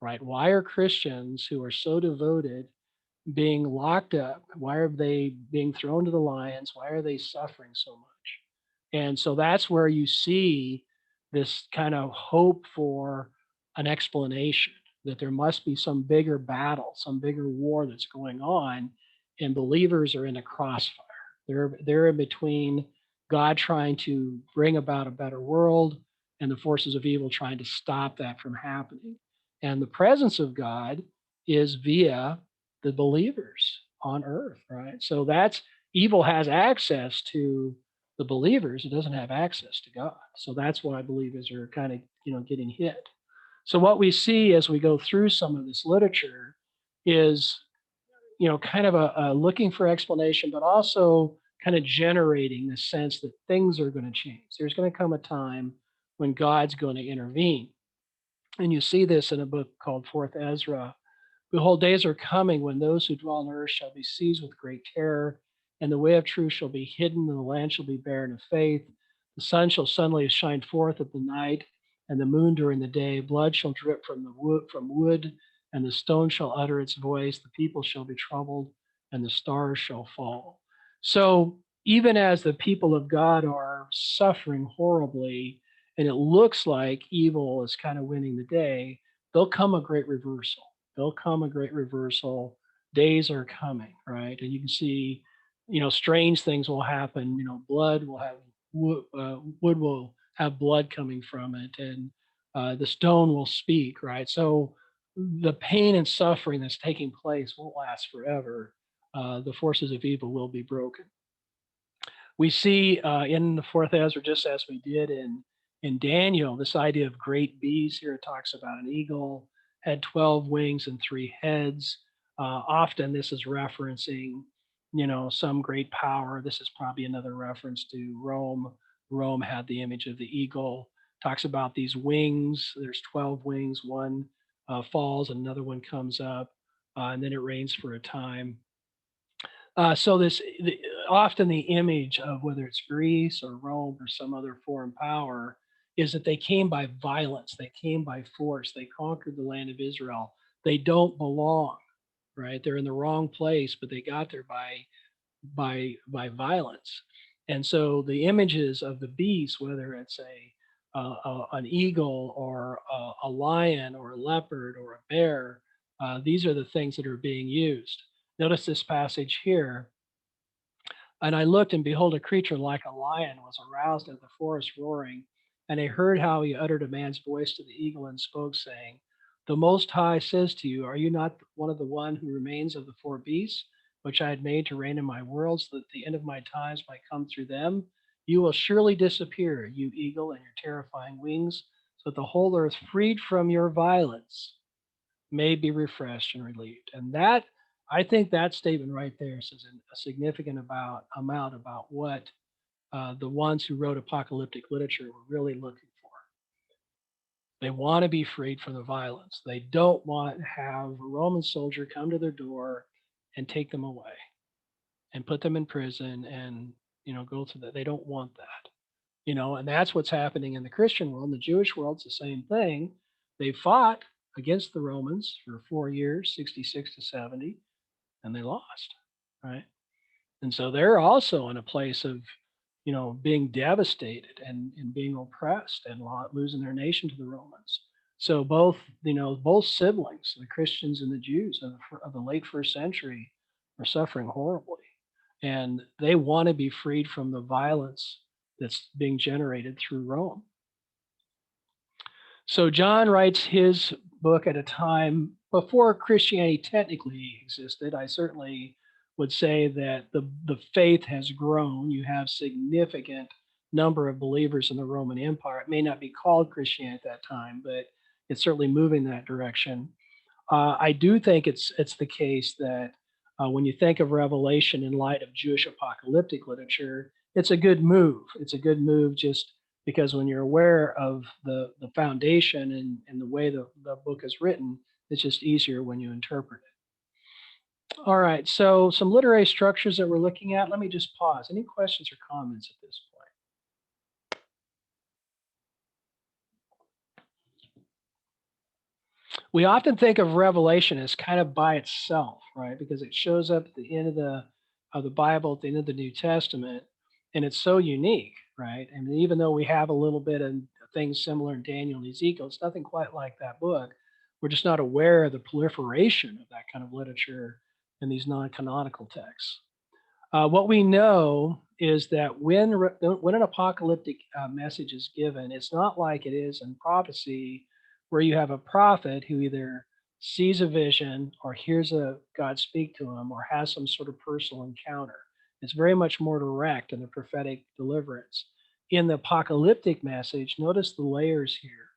Right? Why are Christians who are so devoted being locked up? Why are they being thrown to the lions? Why are they suffering so much? And so that's where you see this kind of hope for an explanation that there must be some bigger battle, some bigger war that's going on, and believers are in a crossfire. They're in between God trying to bring about a better world and the forces of evil trying to stop that from happening. And the presence of God is via the believers on earth, right? So that's evil has access to the believers. It doesn't have access to God. So that's why believers are kind of, getting hit. So what we see as we go through some of this literature is, kind of a looking for explanation, but also kind of generating the sense that things are going to change. There's going to come a time when God's going to intervene. And you see this in a book called Fourth Ezra. Behold, days are coming when those who dwell on earth shall be seized with great terror, and the way of truth shall be hidden, and the land shall be barren of faith. The sun shall suddenly shine forth at the night, and the moon during the day. Blood shall drip from wood, and the stone shall utter its voice. The people shall be troubled, and the stars shall fall. So even as the people of God are suffering horribly, and it looks like evil is kind of winning the day, there'll come a great reversal. There'll come a great reversal. Days are coming, right? And you can see, strange things will happen. Blood will have wood will have blood coming from it, and the stone will speak, right? So the pain and suffering that's taking place won't last forever. The forces of evil will be broken. We see in the fourth Ezra, just as we did in Daniel, this idea of great bees. Here it talks about an eagle had 12 wings and 3 heads. Often this is referencing, some great power. This is probably another reference to Rome. Rome had the image of the eagle. Talks about these wings. There's 12 wings. One falls, another one comes up, and then it rains for a time. So often the image of whether it's Greece or Rome or some other foreign power is that they came by violence, they came by force, they conquered the land of Israel. They don't belong, right? They're in the wrong place, but they got there by violence. And so the images of the beast, whether it's an eagle or a lion or a leopard or a bear, these are the things that are being used. Notice this passage here. And I looked, and behold, a creature like a lion was aroused out of the forest roaring. And I heard how he uttered a man's voice to the eagle and spoke, saying, The Most High says to you, Are you not one of the one who remains of the four beasts, which I had made to reign in my world, so that the end of my times might come through them? You will surely disappear, you eagle, and your terrifying wings, so that the whole earth, freed from your violence, may be refreshed and relieved. And that, I think that statement right there says a significant amount about what the ones who wrote apocalyptic literature were really looking for. They want to be freed from the violence. They don't want to have a Roman soldier come to their door and take them away and put them in prison and, go through that. They don't want that, and that's what's happening in the Christian world. In the Jewish world, it's the same thing. They fought against the Romans for 4 years, 66 to 70, and they lost, right? And so they're also in a place of, being devastated and being oppressed and losing their nation to the Romans. So both siblings, the Christians and the Jews of the late first century, are suffering horribly. And they want to be freed from the violence that's being generated through Rome. So John writes his book at a time before Christianity technically existed. I certainly would say that the faith has grown. You have significant number of believers in the Roman Empire. It may not be called Christianity at that time, but it's certainly moving that direction. I do think it's the case that when you think of Revelation in light of Jewish apocalyptic literature, it's a good move. It's a good move just because when you're aware of the foundation and the way the book is written, it's just easier when you interpret it. All right, so some literary structures that we're looking at. Let me just pause. Any questions or comments at this point? We often think of Revelation as kind of by itself, right? Because it shows up at the end of the Bible, at the end of the New Testament, and it's so unique, right? I mean, even though we have a little bit of things similar in Daniel and Ezekiel, it's nothing quite like that book. We're just not aware of the proliferation of that kind of literature in these non-canonical texts. What we know is that when an apocalyptic message is given, it's not like it is in prophecy, where you have a prophet who either sees a vision or hears God speak to him or has some sort of personal encounter. It's very much more direct in the prophetic deliverance. In the apocalyptic message, notice the layers here.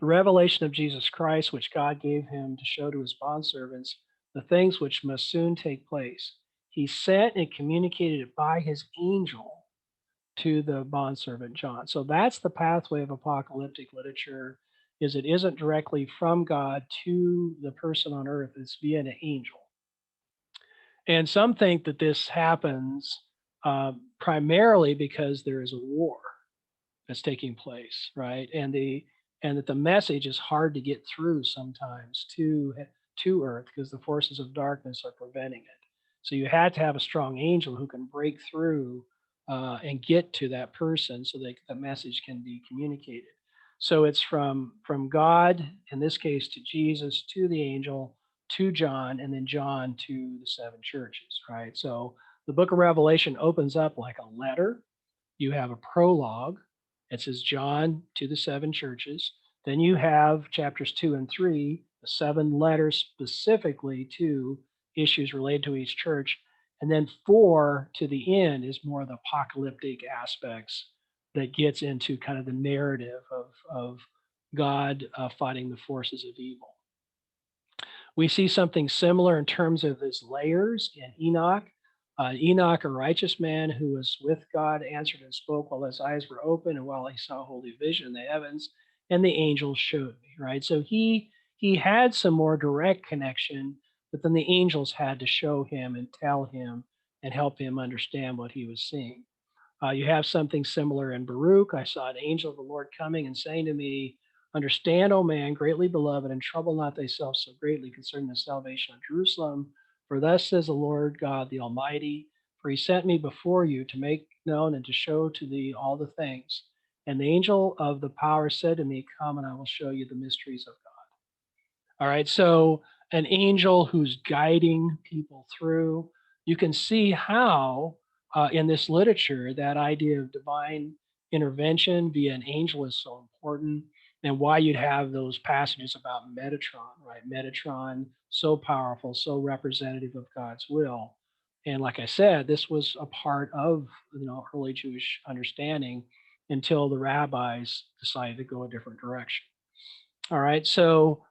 The revelation of Jesus Christ, which God gave him to show to his bondservants the things which must soon take place. He sent and communicated it by his angel to the bondservant John. So that's the pathway of apocalyptic literature, is it isn't directly from God to the person on earth, it's via an angel. And some think that this happens primarily because there is a war that's taking place, right? And that the message is hard to get through sometimes to earth because the forces of darkness are preventing it. So you had to have a strong angel who can break through and get to that person so that the message can be communicated. So it's from God, in this case to Jesus, to the angel, to John, and then John to the seven churches, right? So the book of Revelation opens up like a letter. You have a prologue. It says John to the seven churches. Then you have chapters 2 and 3, the 7 letters specifically to issues related to each church. And then 4 to the end is more of the apocalyptic aspects that gets into kind of the narrative of God fighting the forces of evil. We see something similar in terms of his layers in Enoch. Enoch, a righteous man who was with God, answered and spoke while his eyes were open and while he saw a holy vision in the heavens, and the angels showed me, right? So he had some more direct connection, but then the angels had to show him and tell him and help him understand what he was seeing. You have something similar in Baruch. I saw an angel of the Lord coming and saying to me, understand, O man, greatly beloved, and trouble not thyself so greatly concerning the salvation of Jerusalem. For thus says the Lord God, the Almighty, for he sent me before you to make known and to show to thee all the things. And the angel of the power said to me, come and I will show you the mysteries of God. All right, so an angel who's guiding people through. You can see how in this literature that idea of divine intervention via an angel is so important, and why you'd have those passages about Metatron, right? Metatron, so powerful, so representative of God's will. And like I said, this was a part of early Jewish understanding until the rabbis decided to go a different direction. All right, so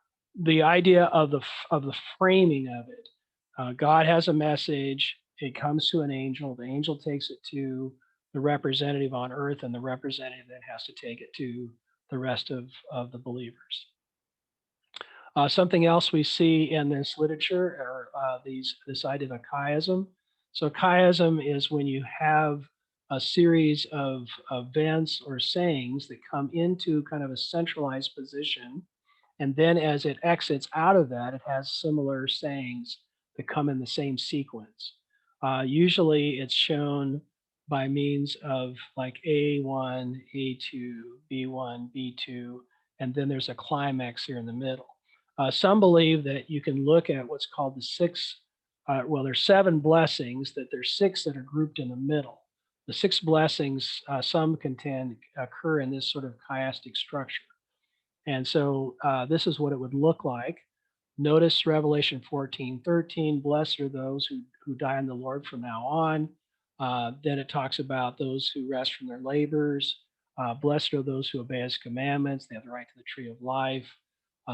the idea of the framing of it, God has a message. It comes to an angel. The angel takes it to the representative on earth, and the representative then has to take it to the rest of the believers. Something else we see in this literature are this idea of a chiasm. So chiasm is when you have a series of events or sayings that come into kind of a centralized position, and then as it exits out of that, it has similar sayings that come in the same sequence. Usually it's shown by means of like A1, A2, B1, B2, and then there's a climax here in the middle. Some believe that you can look at what's called the six, there's 7 blessings, that there's 6 that are grouped in the middle. The 6 blessings, some contend, occur in this sort of chiastic structure. And so this is what it would look like. Notice Revelation 14:13, blessed are those who die in the Lord from now on. Then it talks about those who rest from their labors. Blessed are those who obey his commandments. They have the right to the tree of life.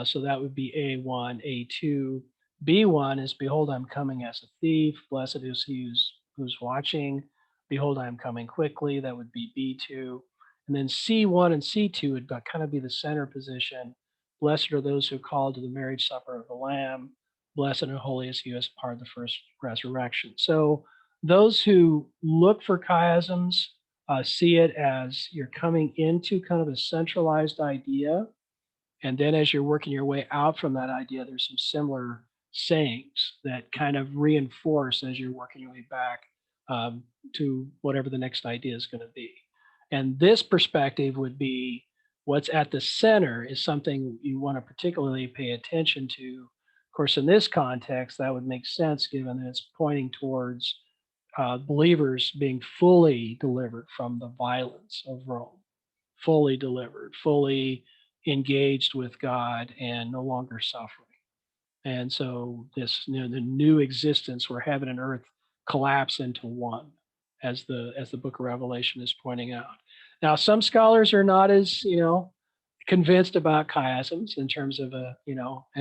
So that would be A1, A2. B1 is, behold, I'm coming as a thief. Blessed is he who's watching. Behold, I am coming quickly. That would be B2. And then C1 and C2 would kind of be the center position. Blessed are those who are called to the marriage supper of the Lamb. Blessed and holy is he who is part of the first resurrection. So those who look for chiasms see it as you're coming into kind of a centralized idea. And then as you're working your way out from that idea, there's some similar sayings that kind of reinforce as you're working your way back to whatever the next idea is going to be. And this perspective would be what's at the center is something you want to particularly pay attention to. Of course, in this context, that would make sense given that it's pointing towards believers being fully delivered from the violence of Rome, fully delivered, fully engaged with God and no longer suffering. And so this, the new existence where heaven and earth collapse into one, as the book of Revelation is pointing out. Now, some scholars are not as, convinced about chiasms in terms of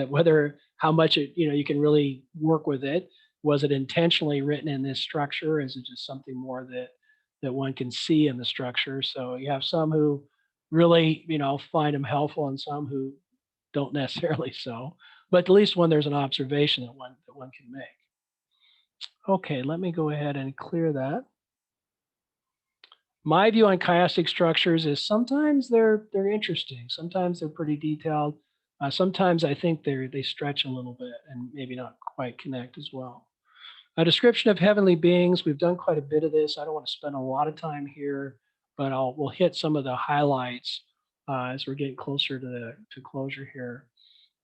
whether how much it, you can really work with it. Was it intentionally written in this structure? Is it just something more that one can see in the structure? So you have some who really, find them helpful, and some who don't necessarily so. But at least when there's an observation that one can make. Okay, let me go ahead and clear that. My view on chiastic structures is sometimes they're interesting. Sometimes they're pretty detailed. Sometimes I think they stretch a little bit and maybe not quite connect as well. A description of heavenly beings. We've done quite a bit of this. I don't want to spend a lot of time here, but we'll hit some of the highlights as we're getting closer to closure here.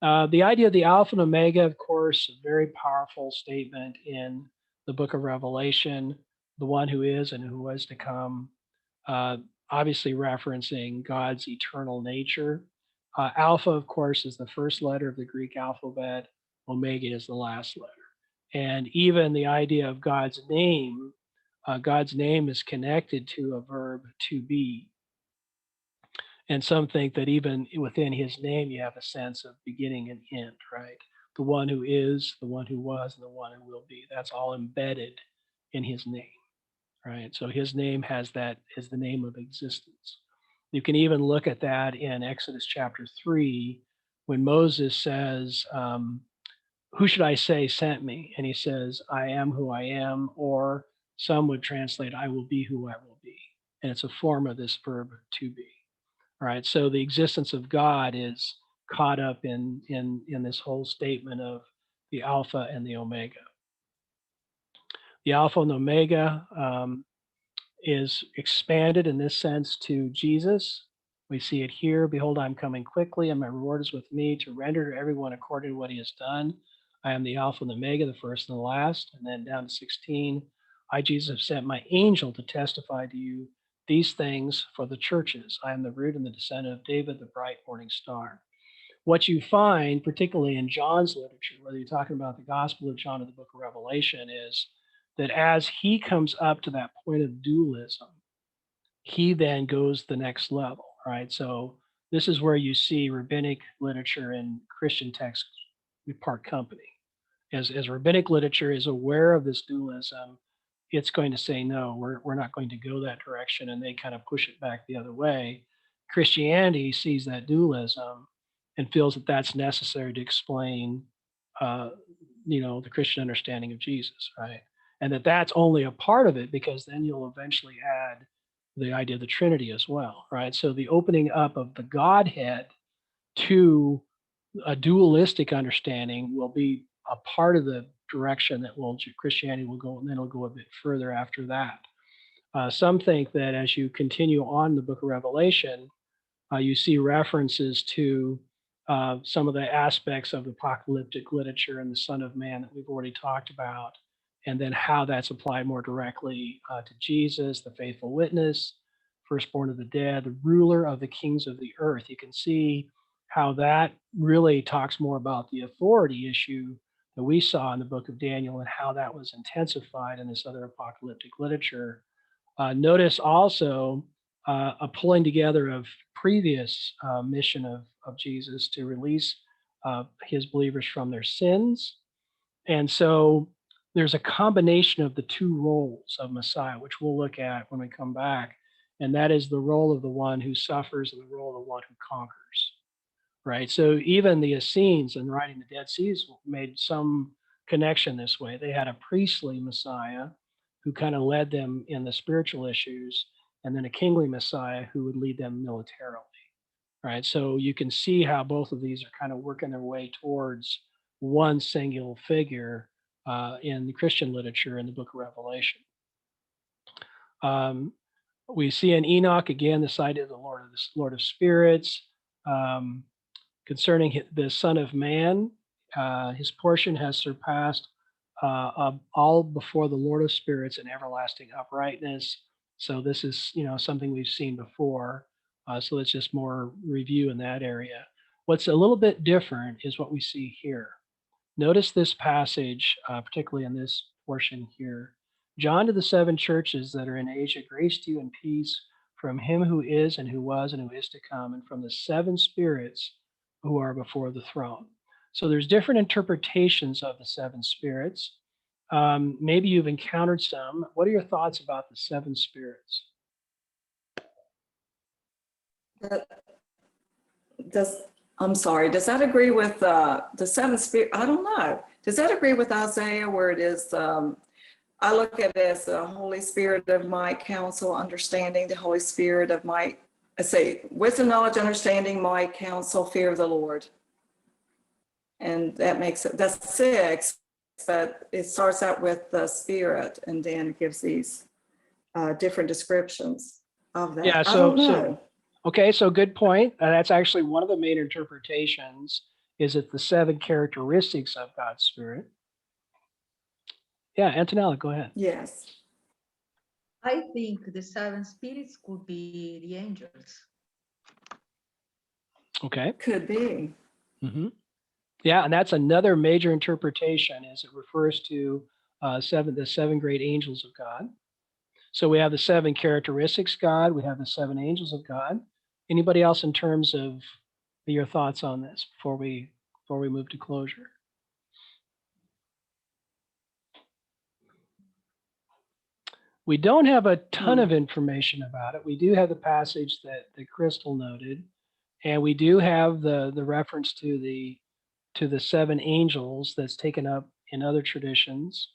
The idea of the Alpha and Omega, of course, a very powerful statement in the book of Revelation, the one who is and who was to come, obviously referencing God's eternal nature. Alpha, of course, is the first letter of the Greek alphabet. Omega is the last letter. And even the idea of God's name is connected to a verb to be. And some think that even within his name, you have a sense of beginning and end, right? The one who is, the one who was, and the one who will be. That's all embedded in his name, right? So his name has that is the name of existence. You can even look at that in Exodus chapter 3, when Moses says, who should I say sent me? And he says, I am who I am, or some would translate, I will be who I will be. and it's a form of this verb to be. All right, so the existence of God is caught up in this whole statement of the Alpha and the Omega. The Alpha and the Omega is expanded in this sense to Jesus. We see it here. Behold, I'm coming quickly, and my reward is with me to render to everyone according to what he has done. I am the Alpha and the Omega, the first and the last. And then down to 16, I, Jesus, have sent my angel to testify to you these things for the churches. I am the root and the descendant of David, the bright morning star. What you find, particularly in John's literature, whether you're talking about the Gospel of John or the book of Revelation, is that as he comes up to that point of dualism, he then goes the next level, right? So this is where you see rabbinic literature and Christian texts part company. As rabbinic literature is aware of this dualism, it's going to say, no, we're not going to go that direction, and they kind of push it back the other way. Christianity sees that dualism and feels that that's necessary to explain, the Christian understanding of Jesus, right? And that's only a part of it, because then you'll eventually add the idea of the Trinity as well, right? So the opening up of the Godhead to a dualistic understanding will be a part of the direction that Christianity will go, and then it'll go a bit further after that. Some think that as you continue on the book of Revelation, you see references to some of the aspects of the apocalyptic literature and the Son of Man that we've already talked about, and then how that's applied more directly to Jesus, the faithful witness, firstborn of the dead, the ruler of the kings of the earth. You can see how that really talks more about the authority issue that we saw in the book of Daniel, and how that was intensified in this other apocalyptic literature. Notice also a pulling together of previous mission of Jesus to release his believers from their sins. And so there's a combination of the two roles of Messiah, which we'll look at when we come back. And that is the role of the one who suffers and the role of the one who conquers, right? So even the Essenes in writing the Dead Seas made some connection this way. They had a priestly Messiah who kind of led them in the spiritual issues, and then a kingly Messiah who would lead them militarily, right? So you can see how both of these are kind of working their way towards one singular figure in the Christian literature in the book of Revelation. We see in Enoch, again, this idea of the Lord of Spirits. Concerning the Son of Man, his portion has surpassed all before the Lord of Spirits in everlasting uprightness. So this is, something we've seen before. So let's just more review in that area. What's a little bit different is what we see here. Notice this passage, particularly in this portion here. John to the 7 churches that are in Asia, grace to you and peace from him who is and who was and who is to come, and from the 7 spirits who are before the throne. So there's different interpretations of the 7 spirits. Maybe you've encountered some. What are your thoughts about the 7 spirits? Does that agree with the 7 spirit? I don't know. Does that agree with Isaiah, where it is, I look at it as the Holy Spirit of might, counsel, understanding, the Holy Spirit of might, I say, wisdom, knowledge, understanding, might, counsel, fear of the Lord. And that makes it, that's 6, but it starts out with the Spirit, and then it gives these different descriptions of that. Yeah, I don't know. Okay, so good point. That's actually one of the main interpretations, is it the 7 characteristics of God's Spirit. Yeah, Antonella, go ahead. Yes. I think the 7 spirits could be the angels. Okay. Could be. Mm-hmm. Yeah, and that's another major interpretation, as it refers to the 7 great angels of God. So we have the 7 characteristics of God, we have the 7 angels of God. Anybody else in terms of your thoughts on this before we move to closure? We don't have a ton of information about it. We do have the passage that Crystal noted, and we do have the reference to the 7 angels that's taken up in other traditions.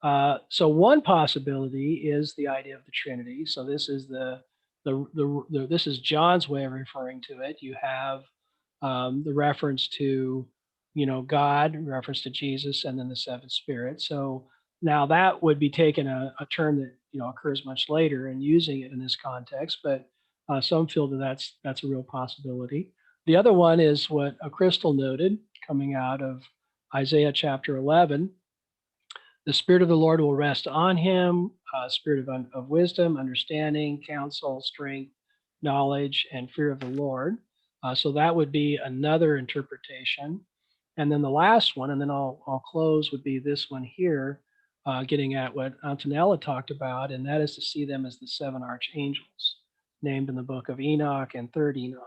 So one possibility is the idea of the Trinity. So this is this is John's way of referring to it. You have the reference to, God, reference to Jesus, and then the seven spirits. So now that would be taking a term that occurs much later and using it in this context, but some feel that that's a real possibility. The other one is what Crystal noted coming out of Isaiah chapter 11. The Spirit of the Lord will rest on him, spirit of wisdom, understanding, counsel, strength, knowledge, and fear of the Lord. So that would be another interpretation. And then the last one, and then I'll close, would be this one here, getting at what Antonella talked about, and that is to see them as the seven archangels named in the book of Enoch and third Enoch.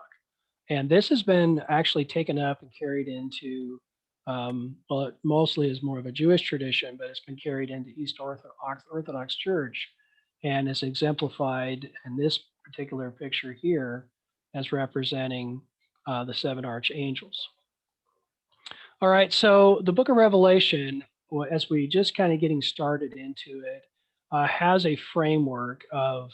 And this has been actually taken up and carried into, well, it mostly is more of a Jewish tradition, but it's been carried into East Orthodox Church and is exemplified in this particular picture here as representing the seven archangels. All right, so the book of Revelation, as we just kind of getting started into it, has a framework of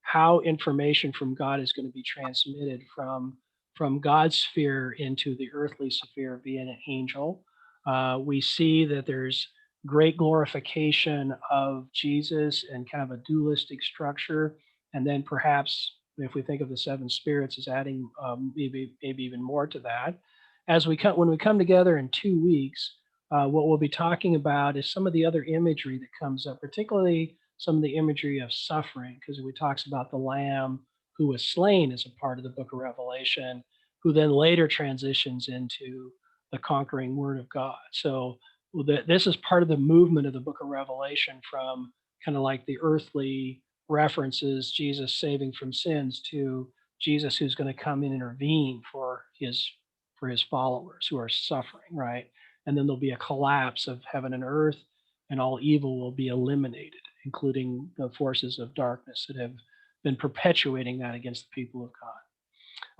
how information from God is going to be transmitted from God's sphere into the earthly sphere via an angel. We see that there's great glorification of Jesus and kind of a dualistic structure. And then perhaps if we think of the seven spirits as adding maybe even more to that. When we come together in 2 weeks, what we'll be talking about is some of the other imagery that comes up, particularly some of the imagery of suffering, because it talks about the Lamb who was slain as a part of the book of Revelation, who then later transitions into the conquering word of God. So this is part of the movement of the book of Revelation from kind of like the earthly references, Jesus saving from sins, to Jesus who's going to come and intervene for his followers who are suffering, right? And then there'll be a collapse of heaven and earth, and all evil will be eliminated, including the forces of darkness that have been perpetuating that against the people of God.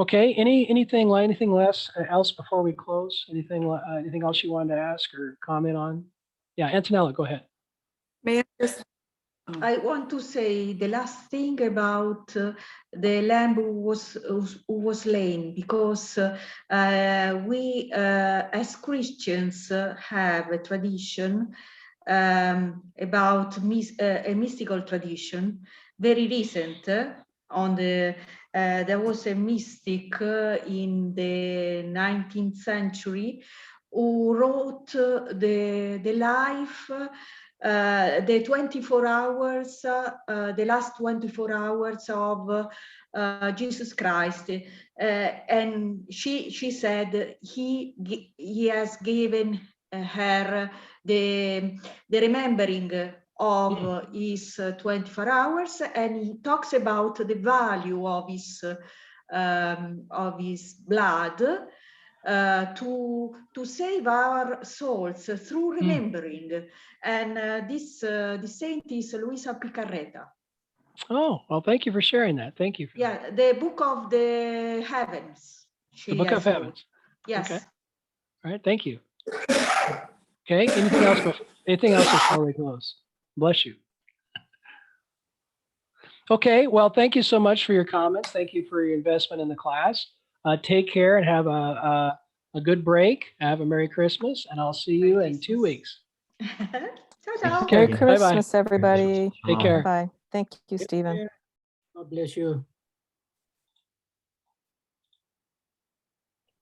Okay, anything else before we close? Anything else you wanted to ask or comment on? Yeah, Antonella, go ahead. May I just I want to say the last thing about the lamb who was slain, because we as Christians have a tradition about a mystical tradition, very recent. There was a mystic in the 19th century who wrote the life. The 24 hours, the last 24 hours of Jesus Christ, and she said he has given her the remembering of his 24 hours, and he talks about the value of his blood. To save our souls through remembering. And this saint is Luisa Picarreta. Oh, well, thank you for sharing that. Thank you. Yeah, the Book of the Heavens. The Book of Heavens. Yes. Okay. All right, thank you. Okay, anything else before we close? Bless you. Okay, well, thank you so much for your comments. Thank you for your investment in the class. Take care and have a good break. Have a Merry Christmas, and I'll see you in 2 weeks. Ciao, ciao. Okay, Merry bye-bye. Christmas, everybody. Take care. Bye. Thank you, Stephen. God bless you.